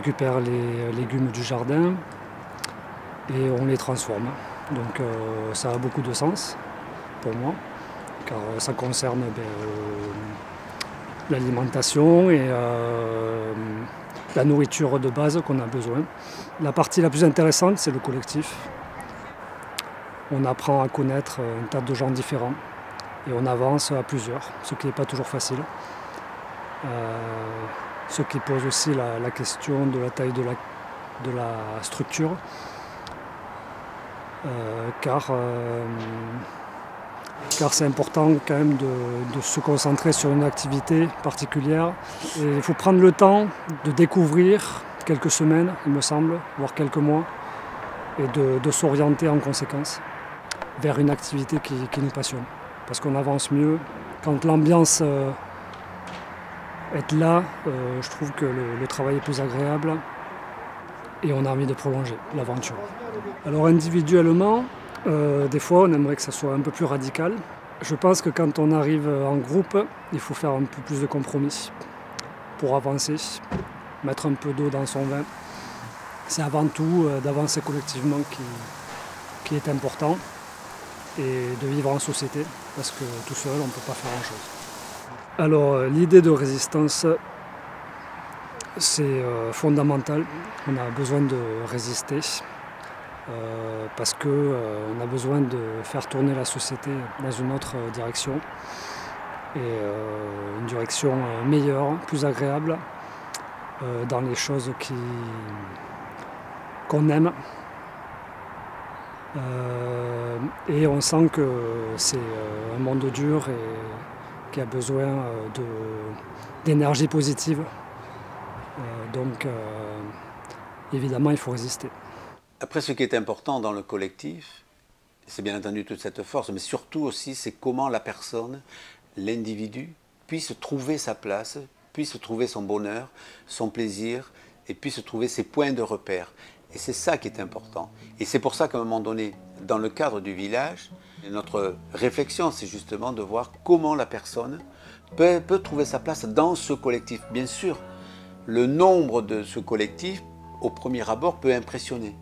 récupère les légumes du jardin et on les transforme. Donc ça a beaucoup de sens pour moi, car ça concerne l'alimentation et la nourriture de base qu'on a besoin. La partie la plus intéressante, c'est le collectif. On apprend à connaître un tas de gens différents et on avance à plusieurs, ce qui n'est pas toujours facile. Ce qui pose aussi la question de la taille de la structure, car c'est important quand même de se concentrer sur une activité particulière. Et il faut prendre le temps de découvrir quelques semaines, il me semble, voire quelques mois, et de s'orienter en conséquence vers une activité qui nous passionne. Parce qu'on avance mieux quand l'ambiance est là, je trouve que le travail est plus agréable et on a envie de prolonger l'aventure. Alors individuellement, des fois on aimerait que ça soit un peu plus radical. Je pense que quand on arrive en groupe, il faut faire un peu plus de compromis pour avancer, mettre un peu d'eau dans son vin. C'est avant tout d'avancer collectivement qui est important et de vivre en société parce que tout seul on ne peut pas faire grand-chose. Alors l'idée de résistance, c'est fondamental. On a besoin de résister parce qu'on a besoin de faire tourner la société dans une autre direction et une direction meilleure, plus agréable, dans les choses qu'on aime. Et on sent que c'est un monde dur et qui a besoin d'énergie positive. Donc évidemment il faut résister. Après, ce qui est important dans le collectif, c'est bien entendu toute cette force, mais surtout aussi c'est comment la personne, l'individu, puisse trouver sa place, puisse trouver son bonheur, son plaisir, et puisse trouver ses points de repère. Et c'est ça qui est important. Et c'est pour ça qu'à un moment donné, dans le cadre du village, notre réflexion, c'est justement de voir comment la personne peut trouver sa place dans ce collectif. Bien sûr, le nombre de ce collectif, au premier abord, peut impressionner.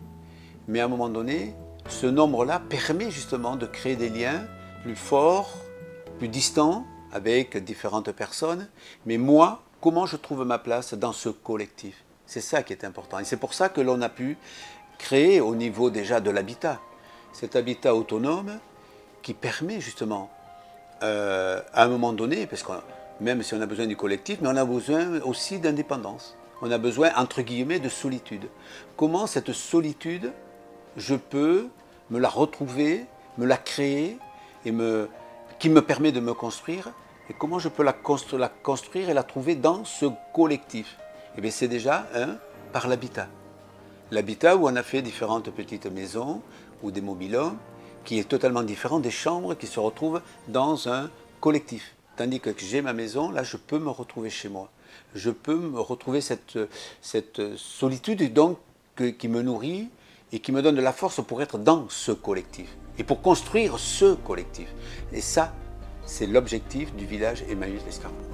Mais à un moment donné, ce nombre-là permet justement de créer des liens plus forts, plus distants, avec différentes personnes. Mais moi, comment je trouve ma place dans ce collectif? C'est ça qui est important. Et c'est pour ça que l'on a pu créer au niveau déjà de l'habitat, cet habitat autonome qui permet justement, à un moment donné, parce que même si on a besoin du collectif, mais on a besoin aussi d'indépendance. On a besoin, entre guillemets, de solitude. Comment cette solitude, je peux me la retrouver, me la créer, qui me permet de me construire, et comment je peux la construire et la trouver dans ce collectif? Eh bien, c'est déjà par l'habitat. L'habitat où on a fait différentes petites maisons ou des mobil-homes, qui est totalement différent des chambres qui se retrouvent dans un collectif. Tandis que j'ai ma maison, là je peux me retrouver chez moi. Je peux me retrouver cette solitude donc, qui me nourrit et qui me donne de la force pour être dans ce collectif. Et pour construire ce collectif. Et ça, c'est l'objectif du village Emmaüs l'Escarpeau.